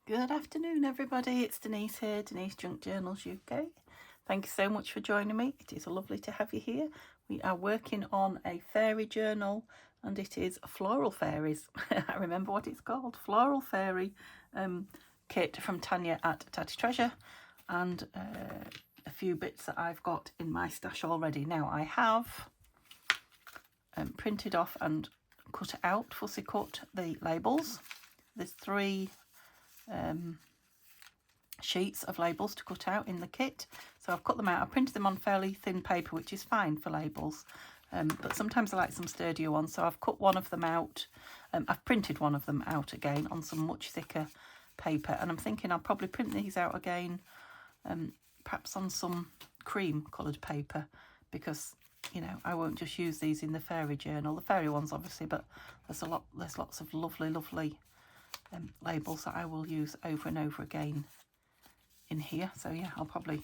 Good afternoon, everybody. It's Denise here, Denise Junk Journals UK. Thank you so much for joining me. It is lovely to have you here. We are working on a fairy journal, and it is Floral Fairies. I remember what it's called, Floral Fairy kit from Tanya at Tatty Treasure, and a few bits that I've got in my stash already. Now I have printed off and cut out, fussy cut the labels. There's 3 sheets of labels to cut out in the kit, so I've cut them out. I printed them on fairly thin paper, which is fine for labels, but sometimes I like some sturdier ones, so I've cut one of them out. I've printed one of them out again on some much thicker paper, and I'm thinking I'll probably print these out again, perhaps on some cream coloured paper, because you know I won't just use these in the fairy journal, the fairy ones obviously, but there's lots of lovely labels that I will use over and over again in here. So yeah, I'll probably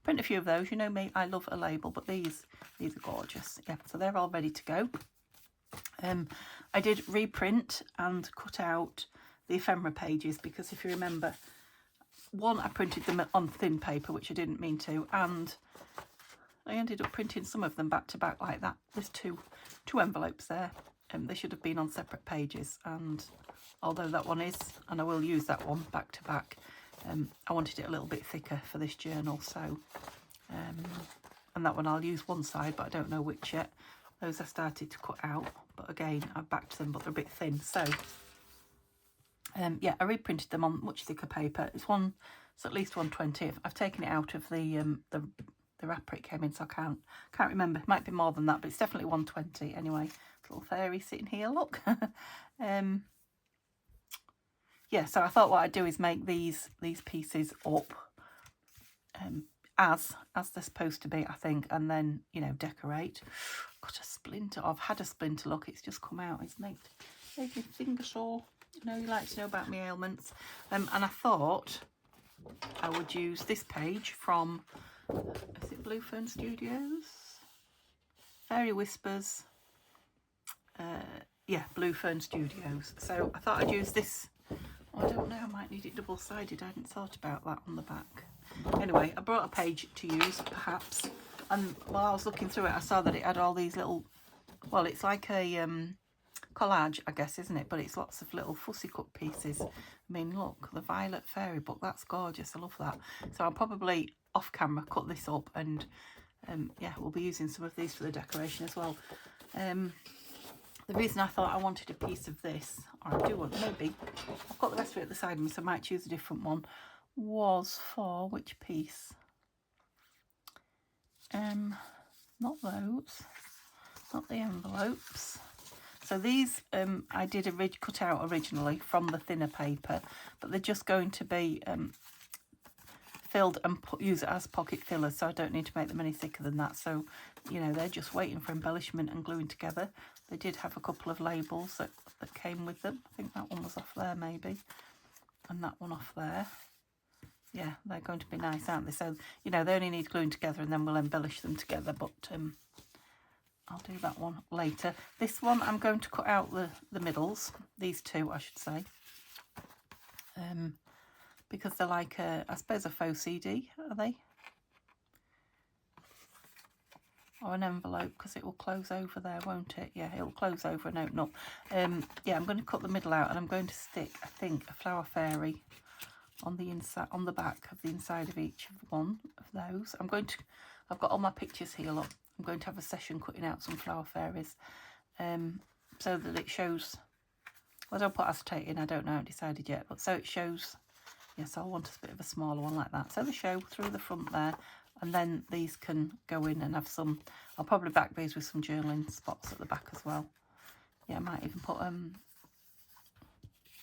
print a few of those. You know me, I love a label, but these are gorgeous. Yeah, so they're all ready to go. I did reprint and cut out the ephemera pages, because if you remember, one, I printed them on thin paper, which I didn't mean to, and I ended up printing some of them back to back like that. There's two envelopes there, and they should have been on separate pages, and although that one is, and I will use that one back to back, I wanted it a little bit thicker for this journal, so and that one I'll use one side, but I don't know which yet. Those I started to cut out, but again I've backed them, but they're a bit thin, so yeah, I reprinted them on much thicker paper. It's at least 120. I've taken it out of the wrapper it came in, so I can't remember. It might be more than that, but it's definitely 120 anyway. Little fairy sitting here, look. Yeah, so I thought what I'd do is make these pieces up as they're supposed to be, I think, and then, you know, decorate. Got a splinter. I've had a splinter, look, it's just come out. It's made my finger sore. You know, you like to know about my ailments. And I thought I would use this page from, is it Blue Fern Studios? Fairy Whispers. Yeah, Blue Fern Studios. So I thought I'd use this. I don't know, I might need it double-sided. I hadn't thought about that on the back. Anyway, I brought a page to use, perhaps. And while I was looking through it, I saw that it had all these little, well, it's like a collage, I guess, isn't it? But it's lots of little fussy cut pieces. I mean, look, the Violet Fairy book, that's gorgeous. I love that. So I'll probably, off camera, cut this up, and yeah, we'll be using some of these for the decoration as well. The reason I thought I wanted a piece of this, or I do want, maybe, I've got the rest of it at the side of me, so I might choose a different one, was for which piece? Not those, not the envelopes. So these I did cut out originally from the thinner paper, but they're just going to be filled and use it as pocket fillers, so I don't need to make them any thicker than that. So, you know, they're just waiting for embellishment and gluing together. They did have a couple of labels that came with them. I think that one was off there maybe, and that one off there. Yeah, they're going to be nice, aren't they? So, you know, they only need gluing together, and then we'll embellish them together, but I'll do that one later. This one, I'm going to cut out the middles, these two I should say, because they're like I suppose a faux CD, are they? Or an envelope, because it will close over there, won't it? Yeah, it will close over and open up. Yeah, I'm going to cut the middle out, and I'm going to stick, I think, a flower fairy on the inside, on the back of the inside of each one of those. I've got all my pictures here, look. I'm going to have a session cutting out some flower fairies, so that it shows. Well, I don't put acetate in, I don't know, I haven't decided yet, but so it shows. Yes, I'll want a bit of a smaller one like that. So they show through the front there, and then these can go in and have some. I'll probably back these with some journaling spots at the back as well. Yeah, I might even put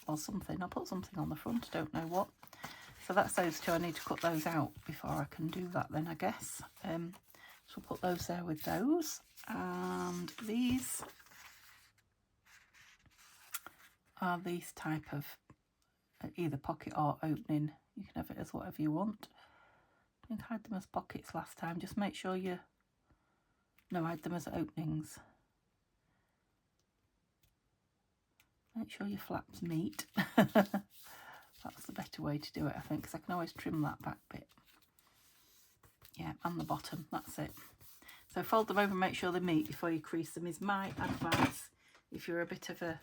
or something. I'll put something on the front, I don't know what. So that's those two. I need to cut those out before I can do that then, I guess. So I'll put those there with those. And these are these type of either pocket or opening. You can have it as whatever you want. I didn't hide them as pockets last time. Just make sure you... No, hide them as openings. Make sure your flaps meet. That's the better way to do it, I think, because I can always trim that back bit. Yeah, and the bottom, that's it. So fold them over and make sure they meet before you crease them is my advice. If you're a bit of a,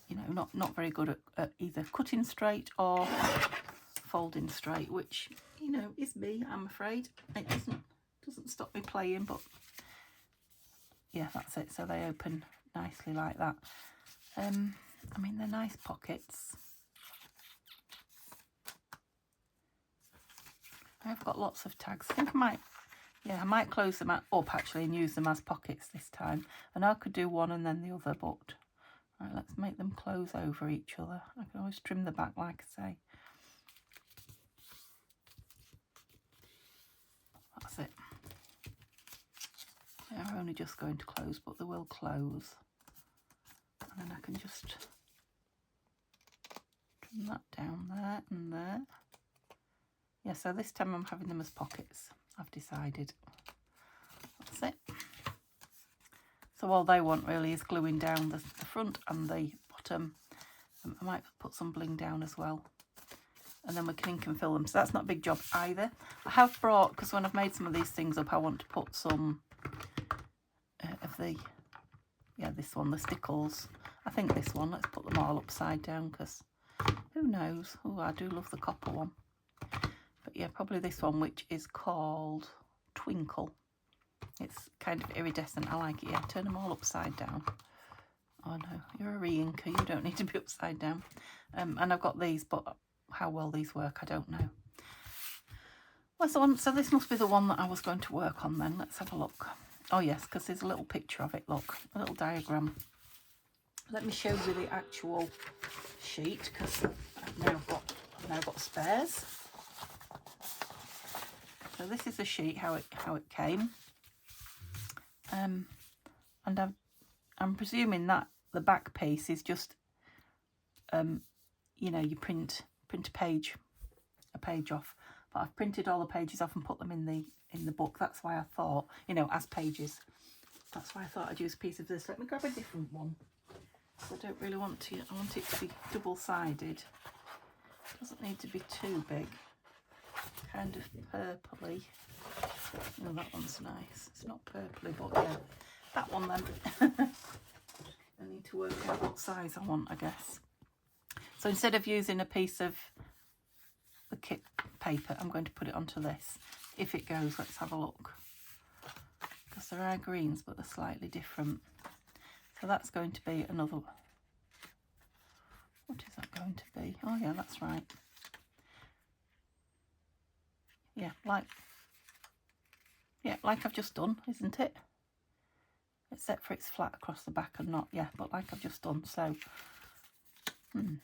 you know, not very good at either cutting straight or folding straight, which, you know, is me, I'm afraid. It doesn't stop me playing, but yeah, that's it. So they open nicely like that. I mean, they're nice pockets. I've got lots of tags. I think I might close them up actually and use them as pockets this time. And I could do one and then the other, but right, let's make them close over each other. I can always trim the back, like I say. That's it. They're only just going to close, but they will close. And then I can just trim that down there and there. Yeah, so this time I'm having them as pockets, I've decided. That's it. So all they want really is gluing down the front and the bottom. I might put some bling down as well. And then we can ink and fill them. So that's not a big job either. I have brought, because when I've made some of these things up, I want to put some of the, yeah, this one, the stickles. I think this one, let's put them all upside down, because who knows? Oh, I do love the copper one. But yeah, probably this one, which is called Twinkle. It's kind of iridescent. I like it. Yeah, turn them all upside down. Oh no, you're a re-inker. You don't need to be upside down. And I've got these, but how well these work, I don't know. What's the one? So this must be the one that I was going to work on then. Let's have a look. Oh yes, because there's a little picture of it. Look, a little diagram. Let me show you the actual sheet, because I've now got spares. So this is the sheet, how it came. And I'm presuming that the back piece is just, you know, you print a page off. But I've printed all the pages off and put them in the book. That's why I thought, you know, as pages. That's why I thought I'd use a piece of this. Let me grab a different one. I don't really want to. I want it to be double-sided. Doesn't need to be too big. Kind of purpley. Oh, that one's nice. It's not purpley, but yeah, that one then. I need to work out what size I want, I guess. So instead of using a piece of the kit paper, I'm going to put it onto this. If it goes, let's have a look. Because there are greens, but they're slightly different. So that's going to be another. What is that going to be? Oh yeah, that's right. Yeah, like I've just done, isn't it? Except for it's flat across the back and not, yeah, but like I've just done. So, do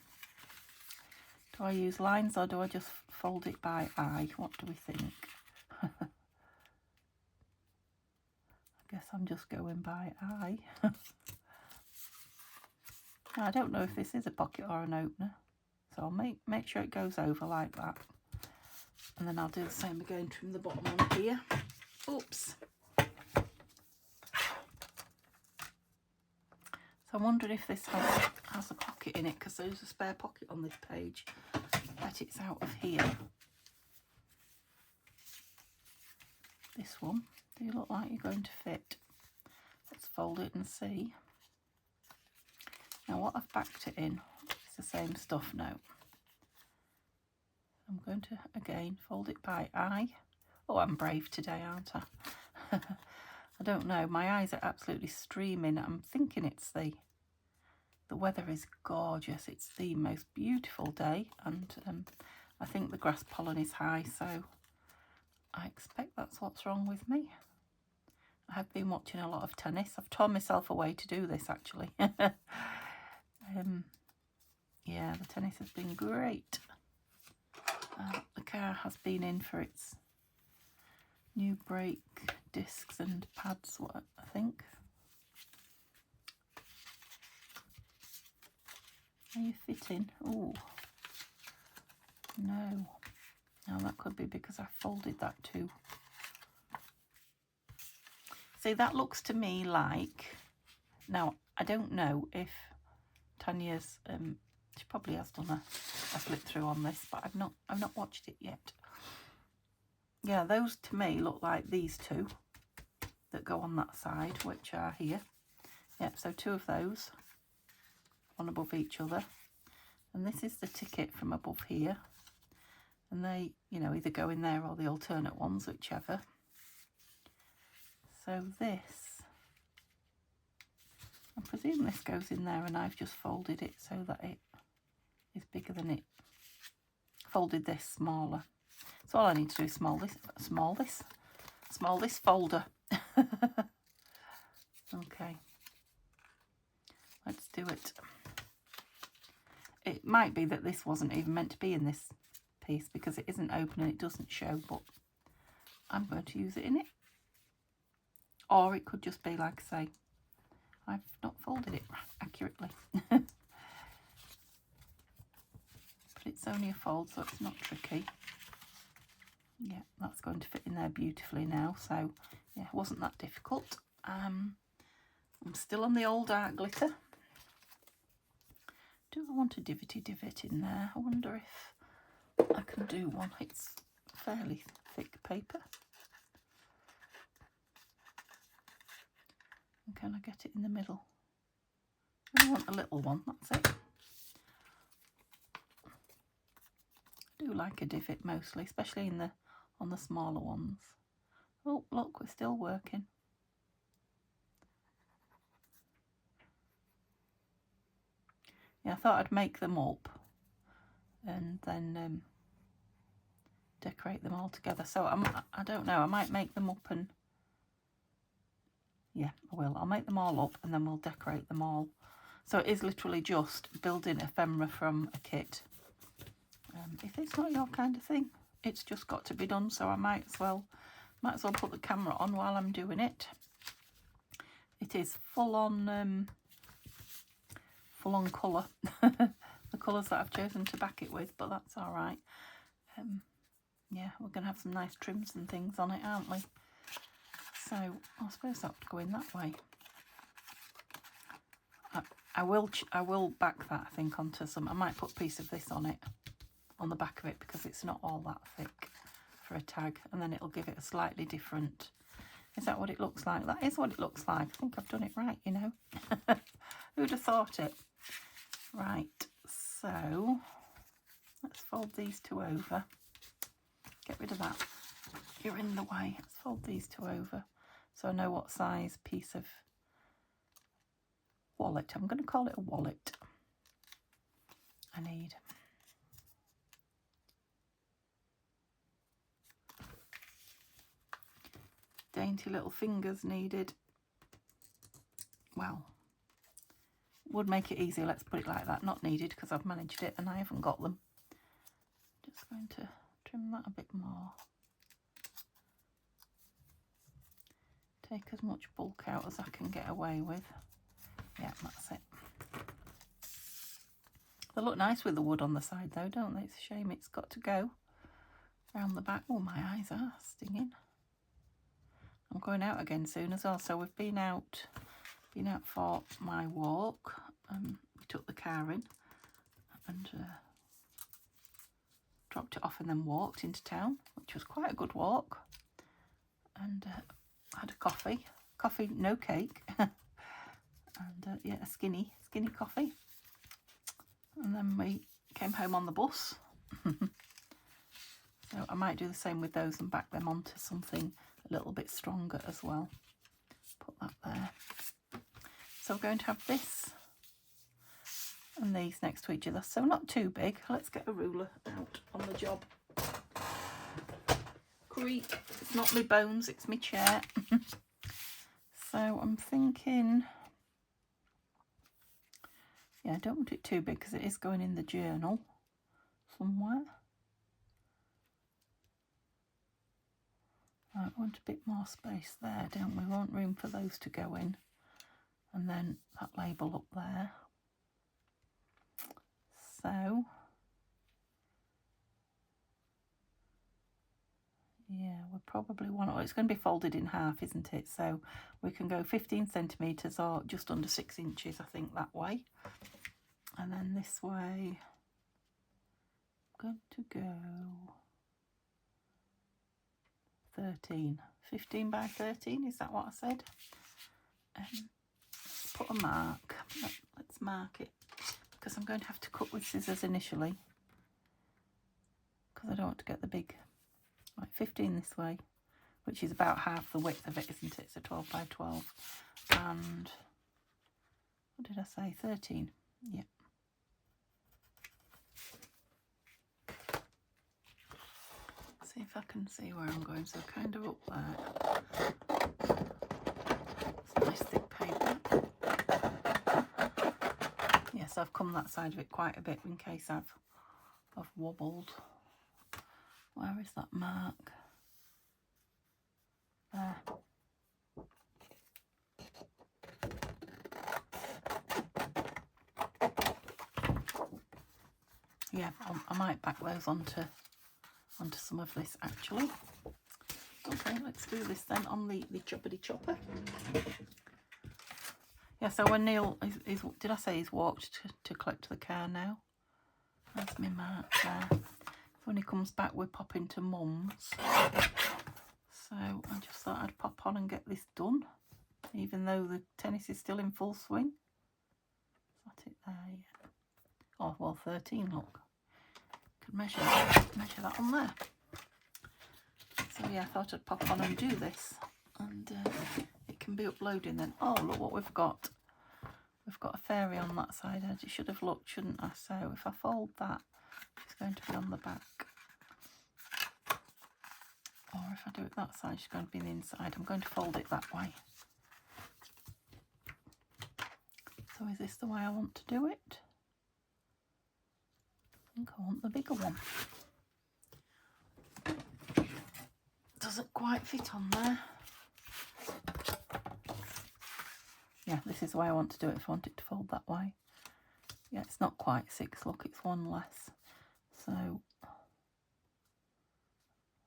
I use lines or do I just fold it by eye? What do we think? I guess I'm just going by eye. I don't know if this is a pocket or an opener, so I'll make sure it goes over like that. And then I'll do the same again, trim the bottom on here. Oops. So I'm wondering if this has a pocket in it, because there's a spare pocket on this page. Bet it's out of here. This one. Do you look like you're going to fit? Let's fold it and see. Now what I've backed it in, it's the same stuff now. I'm going to, again, fold it by eye. Oh, I'm brave today, aren't I? I don't know. My eyes are absolutely streaming. I'm thinking it's the weather is gorgeous. It's the most beautiful day. And I think the grass pollen is high. So I expect that's what's wrong with me. I have been watching a lot of tennis. I've torn myself away to do this, actually. Yeah, the tennis has been great. The car has been in for its new brake discs and pads, what I think. Are you fitting? Oh, no. Now that could be because I folded that too. See, that looks to me like, now I don't know if Tanya's She probably has done a flip through on this, but I've not watched it yet. Yeah, those to me look like these two that go on that side, which are here. Yep, so 2 of those, one above each other. And this is the ticket from above here. And they, you know, either go in there or the alternate ones, whichever. So this, I presume this goes in there, and I've just folded it so that it is bigger than it. Folded this smaller. So all I need to do is small this folder. Okay, let's do it. It might be that this wasn't even meant to be in this piece because it isn't open and it doesn't show, but I'm going to use it in it. Or it could just be, like I say, I've not folded it accurately. But it's only a fold, so it's not tricky. Yeah, that's going to fit in there beautifully now. So yeah, it wasn't that difficult. I'm still on the old art glitter. Do I want a divot in there? I wonder if I can do one. It's fairly thick paper. And can I get it in the middle? I want a little one, that's it. I do like a divot mostly, especially on the smaller ones. Oh, look, we're still working. Yeah, I thought I'd make them up and then decorate them all together. So I don't know, I might make them up and... Yeah, I will. I'll make them all up and then we'll decorate them all. So it is literally just building ephemera from a kit. If it's not your kind of thing, it's just got to be done. So I might as well put the camera on while I'm doing it. It is full on colour. The colours that I've chosen to back it with, but that's all right. Yeah, we're going to have some nice trims and things on it, aren't we? So I suppose that would go in that way. I will back that, I think, onto some. I might put a piece of this on it, on the back of it, because it's not all that thick for a tag, and then it'll give it a slightly different. Is that what it looks like? That is what it looks like. I think I've done it right, you know. Who'd have thought it? Right, so let's fold these 2 over. Get rid of that. You're in the way. Let's fold these 2 over so I know what size piece of wallet. I'm going to call it a wallet. I need. Dainty little fingers needed. Well, would make it easier, let's put it like that. Not needed because I've managed it and I haven't got them. Just going to trim that a bit more. Take as much bulk out as I can get away with. Yeah, that's it. They look nice with the wood on the side though, don't they? It's a shame it's got to go around the back. Oh, my eyes are stinging. I'm going out again soon as well. So we've been out for my walk. We took the car in and dropped it off and then walked into town, which was quite a good walk. And had a coffee, no cake, and yeah, a skinny coffee. And then we came home on the bus. So I might do the same with those and back them onto something a little bit stronger as well. Put that there. So we're going to have this and these next to each other. So not too big. Let's get a ruler out on the job. Creak. It's not my bones, it's my chair. So I'm thinking, yeah, I don't want it too big because it is going in the journal somewhere. I want a bit more space there, don't we? We want room for those to go in. And then that label up there. So, yeah, we probably want, well, it's going to be folded in half, isn't it? So we can go 15 centimetres or just under 6 inches, I think, that way. And then this way, I'm going to go 13, 15 by 13, is that what I said? Put a mark. Let's mark it, because I'm going to have to cut with scissors initially, because I don't want to get the big, like 15 this way, which is about half the width of it, isn't it? It's a 12 by 12. And what did I say? 13. Yep. See if I can see where I'm going. So kind of up there. It's nice thick paper. Yes, I've come that side of it quite a bit in case I've wobbled. Where is that mark? There. Yeah, I might back those onto some of this actually. Okay, let's do this then on the choppity chopper. Yeah, so when Neil is did I say he's walked to collect the car now? That's my mark there. So when he comes back, we pop into Mum's. So I just thought I'd pop on and get this done, even though the tennis is still in full swing. Is that it there? Yeah. Oh well, 13. Look, could measure that on there. So yeah, I thought I'd pop on and do this, and it can be uploading then. Oh, look what we've got. We've got a fairy on that side. I should have looked, shouldn't I? So if I fold that, it's going to be on the back. Or if I do it that side, it's going to be the inside. I'm going to fold it that way. So is this the way I want to do it? I think I want the bigger one. Doesn't quite fit on there. Yeah, this is the way I want to do it if I want it to fold that way. Yeah, it's not quite 6, look, it's 1 less. So,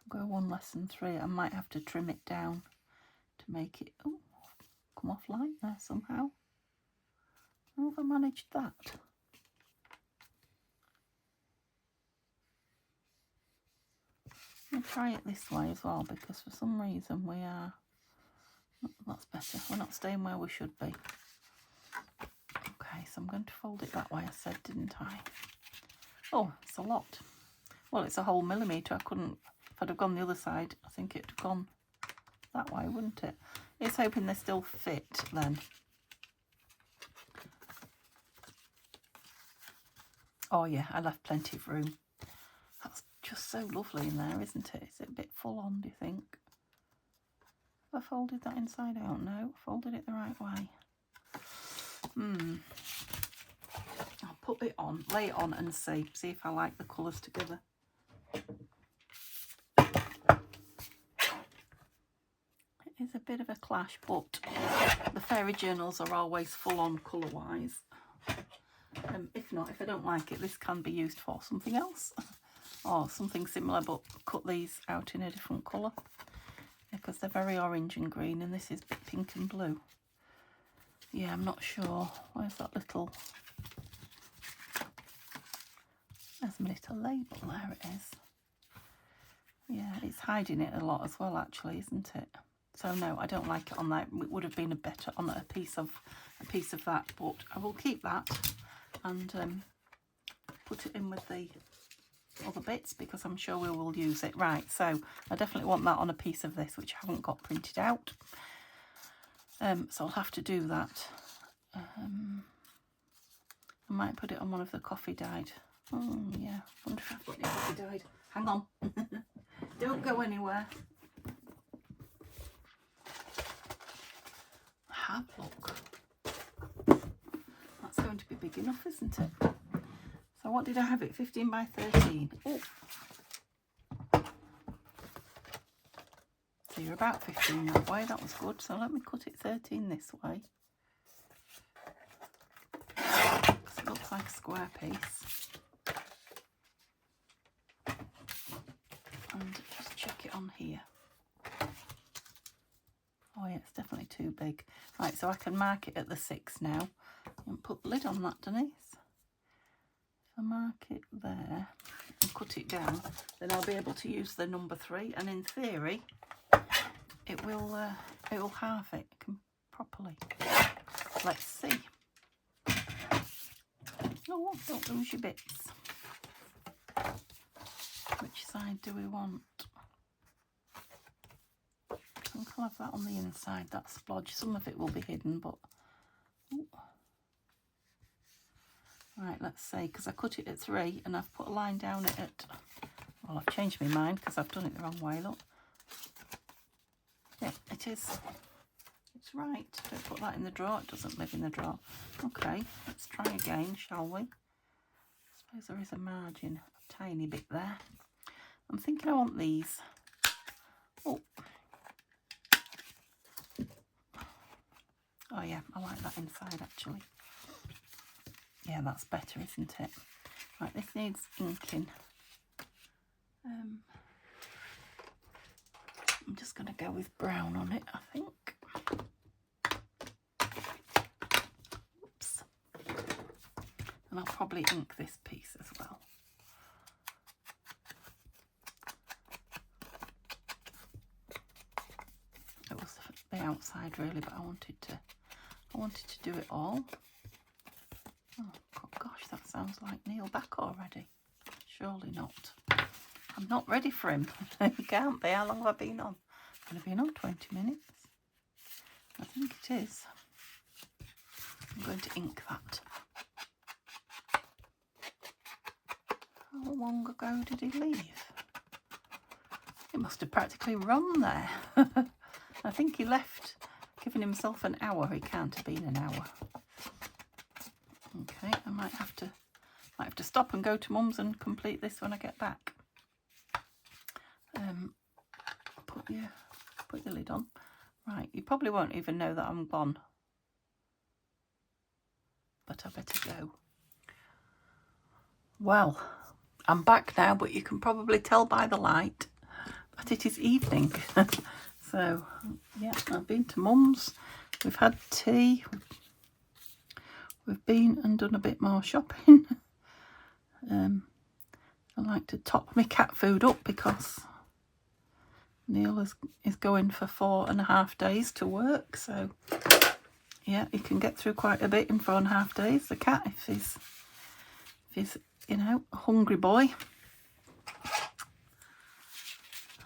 go 1 less than 3. I might have to trim it down to make it, oh, come off light there somehow. How have I managed that? I'll try it this way as well, because for some reason we are, that's better, we're not staying where we should be. Okay, so I'm going to fold it that way, I said, didn't I? Oh, it's a lot. Well, it's a whole millimetre. I couldn't, if I'd have gone the other side, I think it'd have gone that way, wouldn't it? It's hoping they still fit then. Oh yeah, I left plenty of room. That's just so lovely in there, isn't it? Is it a bit full on, do you think? Have I folded that inside out? No, folded it the right way. I'll put it on, lay it on and see if I like the colours together. It is a bit of a clash, but the fairy journals are always full on colour wise. If not, if I don't like it, this can be used for something else or something similar, but cut these out in a different colour because they're very orange and green, and this is pink and blue. Yeah, I'm not sure. Where's that little... There's my little label. There it is. Yeah, it's hiding it a lot as well, actually, isn't it? So no, I don't like it on that. It would have been a better on a piece of that, but I will keep that and put it in with the other bits because I'm sure we will use it. Right, so I definitely want that on a piece of this, which I haven't got printed out. So I'll have to do that. I might put it on one of the coffee dyed. Oh yeah, I wonder if I've got any coffee dyed. Hang on. Don't go anywhere. I have, look. That's going to be big enough, isn't it? So what did I have it? 15 by 13. Oh. So you're about 15 that way. That was good. So let me cut it 13 this way. Because it looks like a square piece. And just check it on here. Oh yeah, it's definitely too big. Right, so I can mark it at the 6 now. And put the lid on that, Denise. mark it there and cut it down, then I'll be able to use the number 3, and in theory it will halve it properly. Let's see. Oh, don't lose your bits. Which side do we want? I think I'll have that on the inside, that splodge. Some of it will be hidden, but... Ooh. Right, let's see, because I cut it at 3 and I've put a line down it at... Well, I've changed my mind because I've done it the wrong way, look. Yeah, it is. It's right. Don't put that in the drawer, it doesn't live in the drawer. Okay, let's try again, shall we? I suppose there is a margin, a tiny bit there. I'm thinking I want these. Oh. Oh yeah, I like that inside actually. Yeah, that's better, isn't it? Right, this needs inking. I'm just going to go with brown on it, I think. Oops. And I'll probably ink this piece as well. It was the outside really, but I wanted to do it all. Oh gosh, that sounds like Neil back already. Surely not. I'm not ready for him. It can't be. How long have I been on? I've been on 20 minutes. I think it is. I'm going to ink that. How long ago did he leave? He must have practically run there. I think he left, giving himself an hour. He can't have been an hour. Okay, I might have to stop and go to Mum's and complete this when I get back. Put your lid on. Right, you probably won't even know that I'm gone, but I better go. Well, I'm back now, but you can probably tell by the light that it is evening. So yeah, I've been to Mum's, we've had tea, we've been and done a bit more shopping. I like to top my cat food up because Neil is going for 4.5 days to work, so yeah, he can get through quite a bit in 4.5 days. The cat, if he's you know, a hungry boy.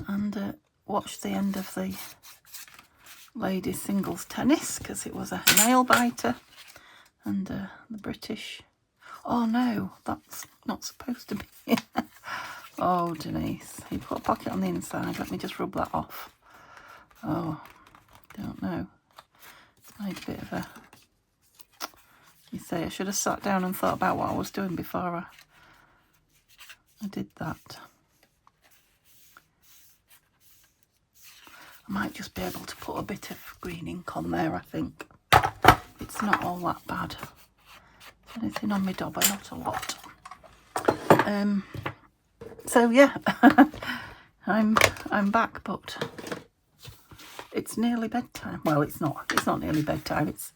And watched the end of the ladies singles tennis because it was a nail biter, and the British. Oh no, that's not supposed to be. Oh, Denise, you put a pocket on the inside. Let me just rub that off. Oh, don't know. It's made a bit of a... You say I should have sat down and thought about what I was doing before I did that. I might just be able to put a bit of green ink on there, I think. It's not all that bad. Anything on my dobber, not a lot. So yeah, I'm back, but it's nearly bedtime. Well, it's not nearly bedtime. It's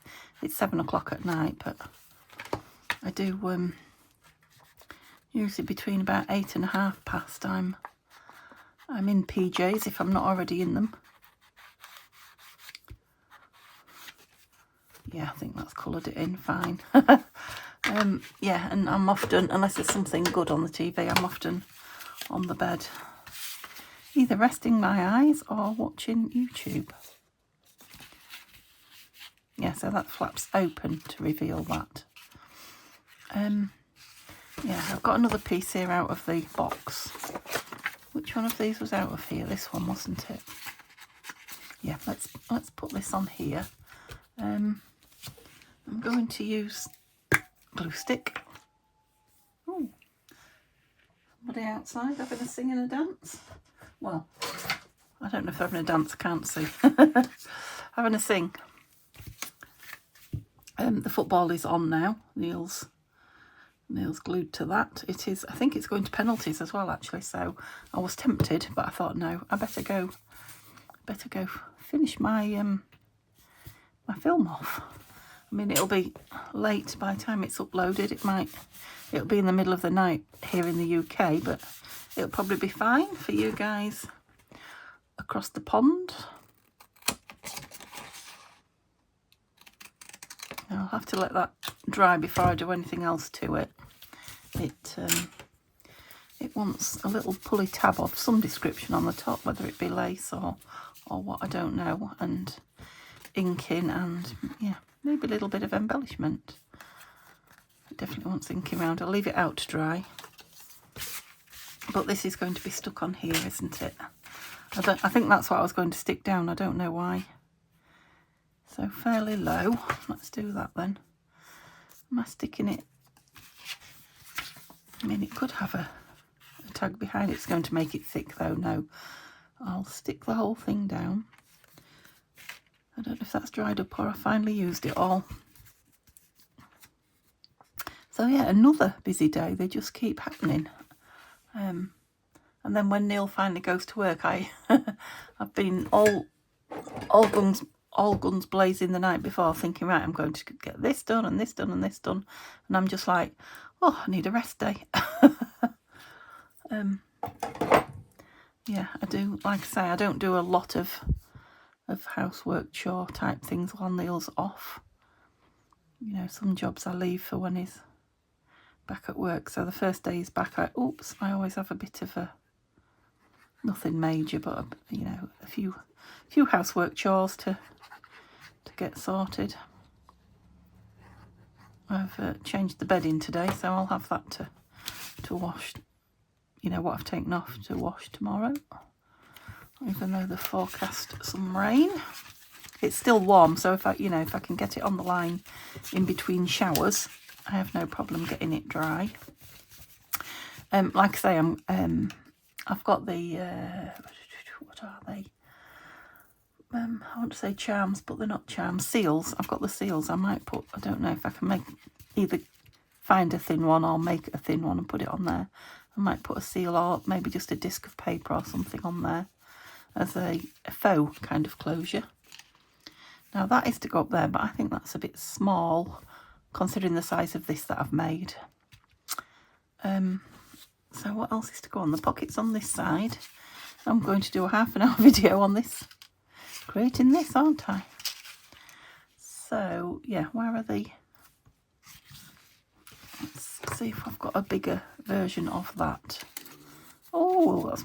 7 o'clock at night, but I do usually between about 8 and past. I'm in PJs if I'm not already in them. Yeah, I think that's coloured it in fine. Yeah, and I'm often, unless there's something good on the TV, I'm often on the bed, either resting my eyes or watching YouTube. Yeah, so that flap's open to reveal that. Yeah, I've got another piece here out of the box. Which one of these was out of here? This one, wasn't it? Yeah, let's put this on here. I'm going to use glue stick. Ooh. Somebody outside having a sing and a dance. Well, I don't know if they're having a dance, I can't see. Having a sing. The football is on now. Neil's glued to that. It is, I think it's going to penalties as well actually, so I was tempted, but I thought no, I better go finish my my film off. I mean, it'll be late by the time it's uploaded. It'll be in the middle of the night here in the UK, but it'll probably be fine for you guys across the pond. I'll have to let that dry before I do anything else to it. It wants a little pulley tab of some description on the top, whether it be lace or what, I don't know, and inking, and yeah, maybe a little bit of embellishment. It definitely wants inking around. I'll leave it out to dry. But this is going to be stuck on here, isn't it? I think that's what I was going to stick down. I don't know why. So fairly low. Let's do that then. Am I sticking it? I mean, it could have a tag behind it. It's going to make it thick though. No, I'll stick the whole thing down. I don't know if that's dried up or I finally used it all. So yeah, another busy day. They just keep happening. And then when Neil finally goes to work, I've been all guns blazing the night before, thinking, right, I'm going to get this done and this done and this done, and I'm just like, oh, I need a rest day. Yeah, I do. Like I say, I don't do a lot of housework chore type things while Neil's off. You know, some jobs I leave for when he's back at work. So the first day he's back, I always have a bit of nothing major, but you know, a few housework chores to get sorted. I've changed the bedding today, so I'll have that to wash. You know, what I've taken off to wash tomorrow. Even though they forecast some rain, it's still warm. So if I can get it on the line in between showers, I have no problem getting it dry. Like I say, I've got the what are they? I want to say charms, but they're not charms. Seals. I've got the seals. I might put. I don't know if I can either find a thin one or make a thin one and put it on there. I might put a seal or maybe just a disc of paper or something on there as a faux kind of closure. Now that is to go up there, but I think that's a bit small considering the size of this that I've made. So what else is to go on? The pockets on this side. I'm going to do a half-an-hour video on this, creating this, aren't I? So yeah, where are the... Let's see if I've got a bigger version of that. Oh, that's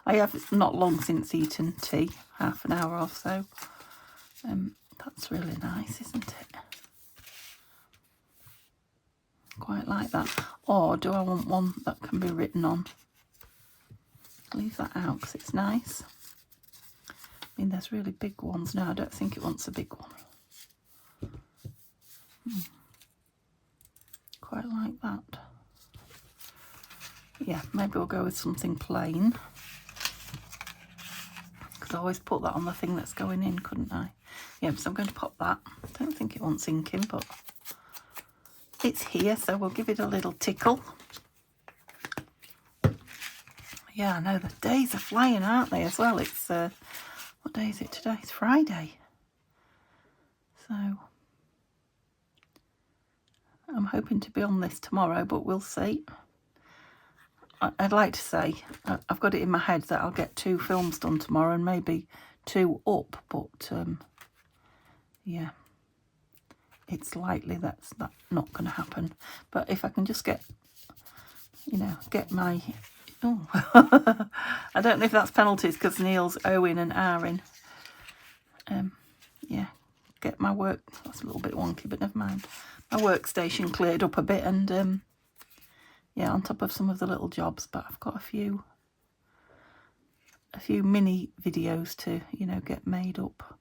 I have not long since eaten tea, half an hour or so. That's really nice, isn't it? Quite like that. Or do I want one that can be written on? Leave that out because it's nice. I mean, there's really big ones. No, I don't think it wants a big one. Quite like that. Yeah, maybe we'll go with something plain. Could always put that on the thing that's going in, couldn't I? Yeah, so I'm going to pop that. I don't think it wants inking, but it's here, so we'll give it a little tickle. Yeah, I know, the days are flying, aren't they, as well? It's, what day is it today? It's Friday. So I'm hoping to be on this tomorrow, but we'll see. I'd like to say, I've got it in my head that I'll get 2 films done tomorrow and maybe 2 up, but yeah, it's likely that's not going to happen. But if I can just get, you know, get my... Oh, I don't know if that's penalties because Neil's Owen and Aaron. Yeah, get my work... That's a little bit wonky, but never mind. My workstation cleared up a bit and... yeah, on top of some of the little jobs, but I've got a few mini videos to, you know, get made up.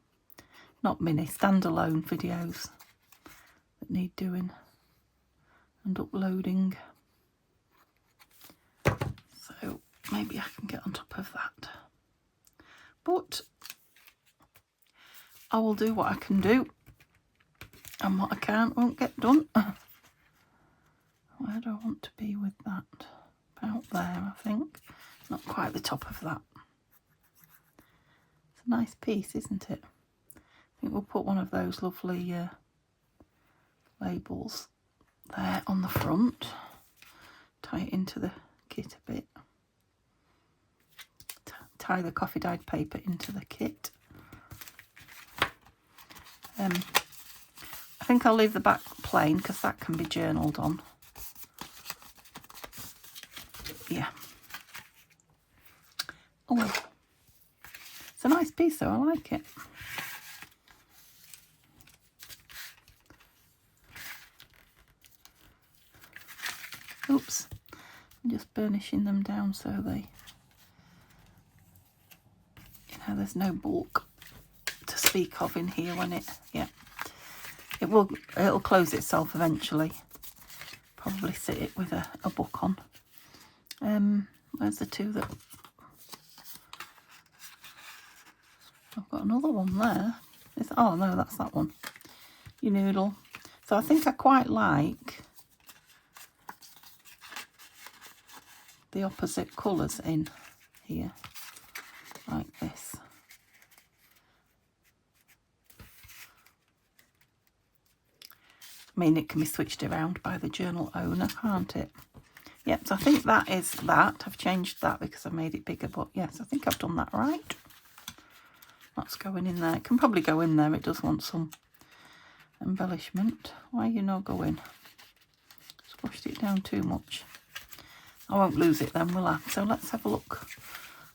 Not mini, standalone videos that need doing and uploading. So maybe I can get on top of that. But I will do what I can do, and what I can't won't get done. Where do I want to be with that? About there, I think. Not quite the top of that. It's a nice piece, isn't it? I think we'll put one of those lovely labels there on the front. Tie it into the kit a bit. Tie the coffee dyed paper into the kit. I think I'll leave the back plain because that can be journaled on. Yeah. Oh, it's a nice piece though, I like it. Oops, I'm just burnishing them down so they, you know, there's no bulk to speak of in here when it, yeah. It'll close itself eventually. Probably sit it with a book on. Where's the two that... I've got another one there. Oh no, that's that one. Your noodle. So I think I quite like the opposite colours in here, like this. I mean, it can be switched around by the journal owner, can't it? Yep, so I think that is that. I've changed that because I've made it bigger, but yes, I think I've done that right. That's going in there. It can probably go in there. It does want some embellishment. Why are you not going? Squashed it down too much. I won't lose it then, will I? So let's have a look.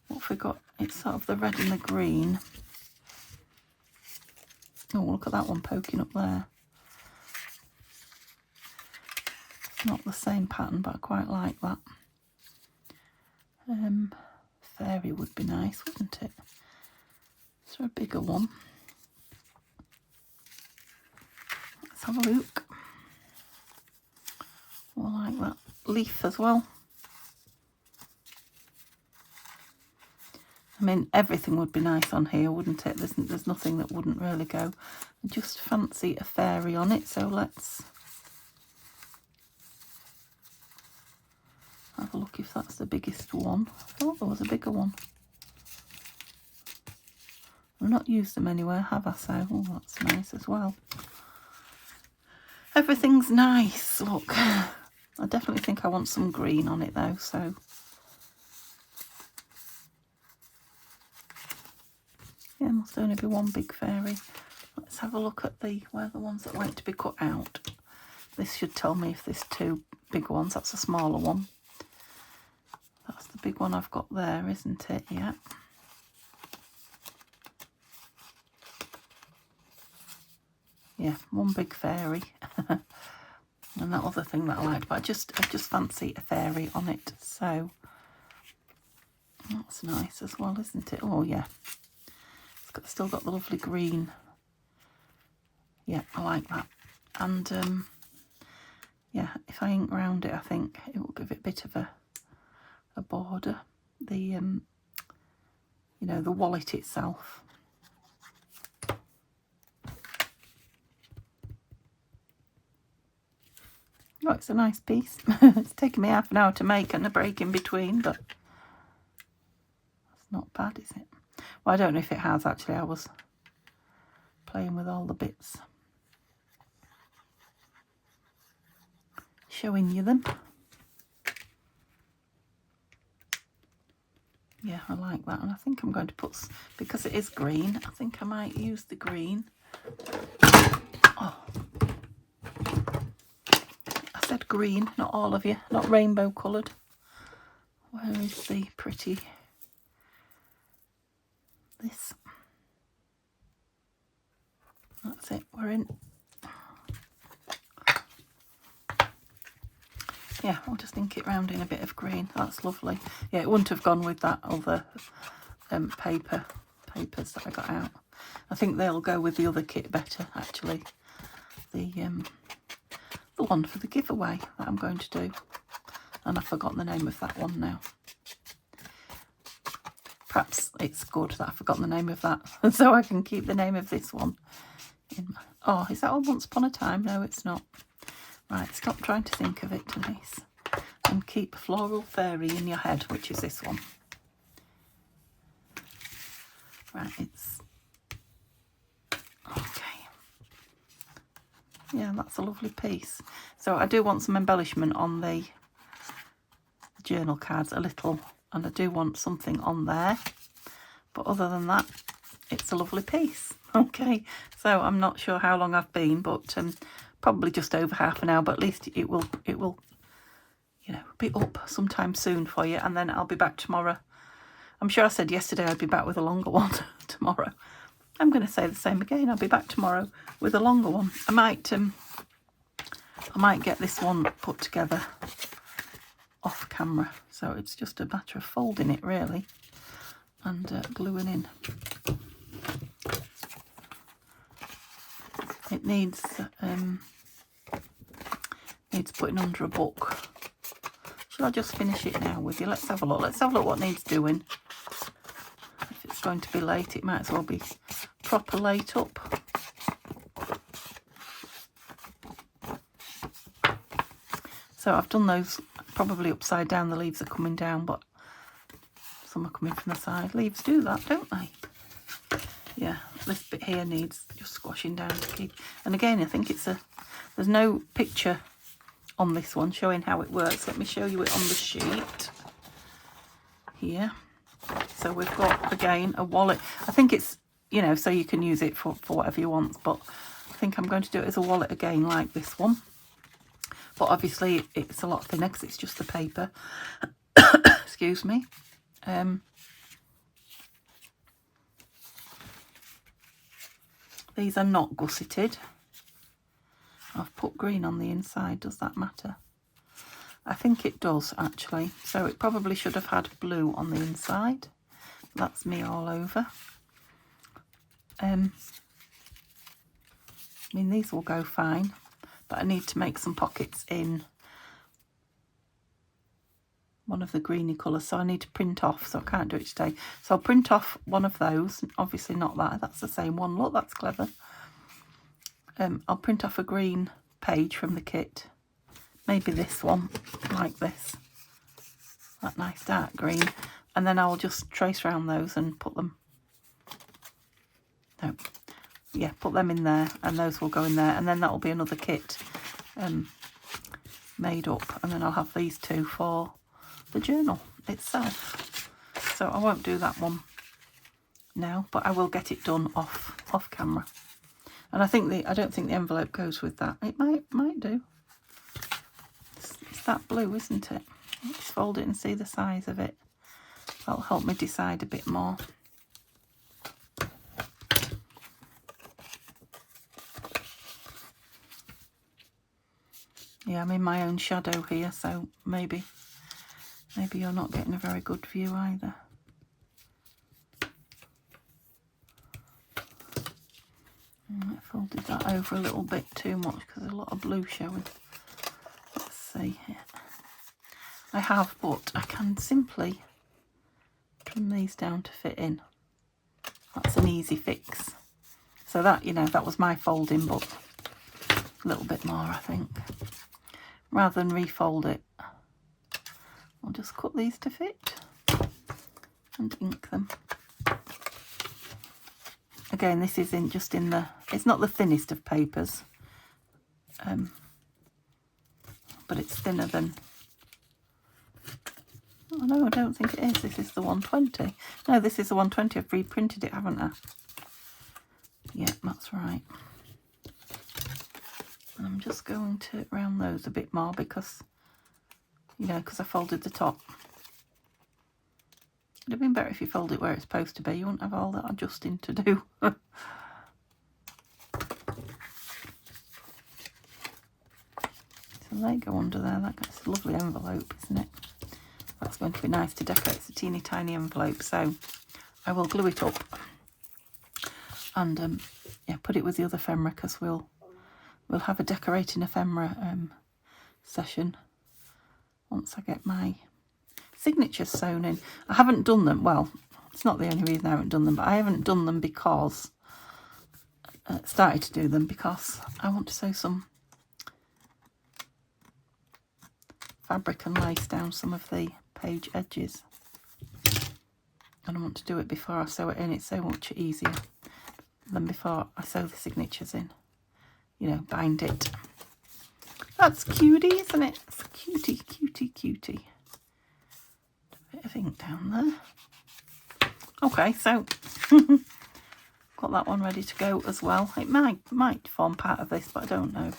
What have we got? It's sort of the red and the green. Oh, look at that one poking up there. Not the same pattern, but I quite like that. Fairy would be nice, wouldn't it? Is there a bigger one? Let's have a look. Oh, I like that leaf as well. I mean, everything would be nice on here, wouldn't it? There's nothing that wouldn't really go. I just fancy a fairy on it, so let's have a look if that's the biggest one. I thought there was a bigger one. I've not used them anywhere, have I? So, oh, that's nice as well. Everything's nice, look. I definitely think I want some green on it though, so. Yeah, must only be one big fairy. Let's have a look at where the ones that wait to be cut out. This should tell me if there's two big ones. That's a smaller one. That's the big one I've got there, isn't it? Yeah. Yeah, one big fairy. And that other thing that I like, but I just fancy a fairy on it, so that's nice as well, isn't it? Oh yeah, still got the lovely green. Yeah, I like that. And yeah, if I ink round it, I think it will give it a bit of a border. The you know, the wallet itself. Oh, it's a nice piece. It's taken me half an hour to make and a break in between, but that's not bad, is it? Well, I don't know if it has actually. I was playing with all the bits, showing you them. Yeah, I like that, and I think I'm going to put, because it is green, I think I might use the green. Oh, I said green, not all of you, not rainbow coloured. Where is the pretty, this? That's it, we're in. Yeah, I'll just ink it round in a bit of green. That's lovely. Yeah, it wouldn't have gone with that other papers that I got out. I think they'll go with the other kit better, actually. The one for the giveaway that I'm going to do. And I've forgotten the name of that one now. Perhaps it's good that I've forgotten the name of that, so I can keep the name of this one in my... Oh, is that all Once Upon a Time? No, it's not. Right, stop trying to think of it, Denise. And keep Floral Fairy in your head, which is this one. Right, it's... Okay. Yeah, that's a lovely piece. So I do want some embellishment on the journal cards a little, and I do want something on there. But other than that, it's a lovely piece. Okay, so I'm not sure how long I've been, but probably just over half an hour. But at least it will, you know, be up sometime soon for you, and then I'll be back tomorrow. I'm sure I said yesterday I'd be back with a longer one tomorrow. I'm going to say the same again. I'll be back tomorrow with a longer one. I might get this one put together off camera. So it's just a matter of folding it really and gluing in. It needs putting under a book. Shall I just finish it now with you? Let's have a look. Let's have a look what needs doing. If it's going to be late, it might as well be proper late up. So I've done those probably upside down. The leaves are coming down, but some are coming from the side. Leaves do that, don't they? Yeah, this bit here needs just squashing down to keep. And again, I think there's no picture on this one showing how it works. Let me show you it on the sheet here. So we've got, again, a wallet. I think it's, you know, so you can use it for whatever you want, but I think I'm going to do it as a wallet again, like this one. But obviously it's a lot thinner because it's just the paper. Excuse me. These are not gusseted. I've put green on the inside. Does that matter? I think it does, actually. So it probably should have had blue on the inside. That's me all over. I mean, these will go fine, but I need to make some pockets in one of the greeny colours, so I need to print off, so I can't do it today. So I'll print off one of those, obviously not that, that's the same one. Look, that's clever. I'll print off a green page from the kit, maybe this one, like this, that nice dark green, and then I'll just trace around those and put them, no, yeah, put them in there, and those will go in there, and then that will be another kit made up, and then I'll have these two for the journal itself. So I won't do that one now, but I will get it done off camera. And I don't think the envelope goes with that. It might do. It's that blue, isn't it? Let's fold it and see the size of it. That'll help me decide a bit more. Yeah, I'm in my own shadow here, so maybe you're not getting a very good view either. I folded that over a little bit too much because there's a lot of blue showing. Let's see here. I have, but I can simply trim these down to fit in. That's an easy fix. So that, you know, that was my folding, but a little bit more, I think. Rather than refold it, I'll just cut these to fit and ink them. Again, this is just in the, it's not the thinnest of papers, but it's thinner than, oh no, I don't think it is. This is the 120. No, this is the 120. I've reprinted it, haven't I? Yeah, that's right. And I'm just going to round those a bit more because, you know, because I folded the top. It'd have been better if you fold it where it's supposed to be. You wouldn't have all that adjusting to do. So they go under there. That's a lovely envelope, isn't it? That's going to be nice to decorate. It's a teeny tiny envelope. So I will glue it up and yeah, put it with the other ephemera because we'll have a decorating ephemera session once I get my signatures sewn in. I haven't done them, well, it's not the only reason I haven't done them, but I haven't done them because started to do them because I want to sew some fabric and lace down some of the page edges, and I want to do it before I sew it in. It's so much easier than before I sew the signatures in. you know, bind it. That's cutie, isn't it? It's cutie, cutie, cutie. A bit of ink down there. Okay, so got that one ready to go as well. It might form part of this, but I don't know.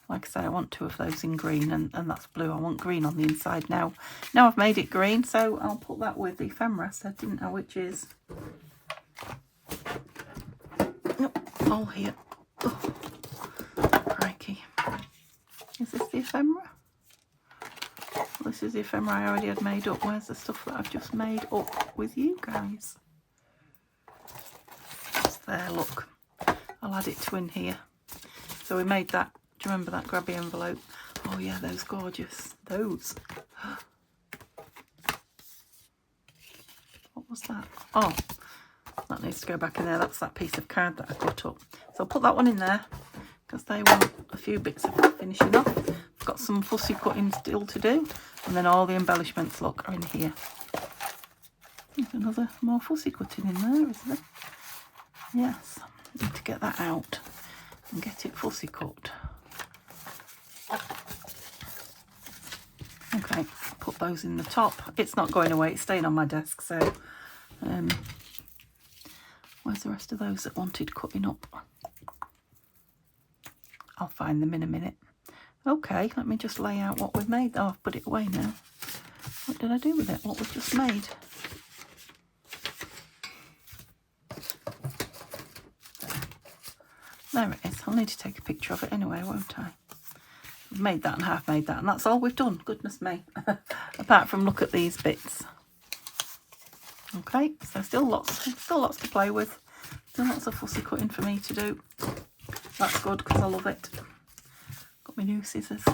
Like I say, I want 2 of those in green, and that's blue. I want green on the inside now. Now I've made it green, so I'll put that with the ephemera, so didn't I, which is all here. Oh, crikey. Is this the ephemera? This is the ephemera I already had made up. Where's the stuff that I've just made up with you guys? It's there, look. I'll add it to in here. So we made that. Do you remember that grabby envelope? Oh yeah, those gorgeous. Those. What was that? Oh, that needs to go back in there. That's that piece of card that I cut up. So I'll put that one in there because they want a few bits of finishing off. I've got some fussy cutting still to do. And then all the embellishments, look, are in here. There's another more fussy cutting in there, isn't there? Yes. Need to get that out and get it fussy cut. Okay, put those in the top. It's not going away, it's staying on my desk, so where's the rest of those that wanted cutting up? I'll find them in a minute. Okay, let me just lay out what we've made. Oh, I've put it away now. What did I do with it? What we've just made? There it is. I'll need to take a picture of it anyway, won't I? I've made that and half made that, and that's all we've done. Goodness me. Apart from look at these bits. Okay, so still lots to play with. Still lots of fussy cutting for me to do. That's good because I love it. Got my new scissors.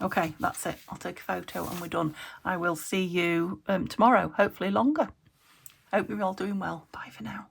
Okay, that's it. I'll take a photo and we're done. I will see you tomorrow, hopefully longer. Hope you're all doing well. Bye for now.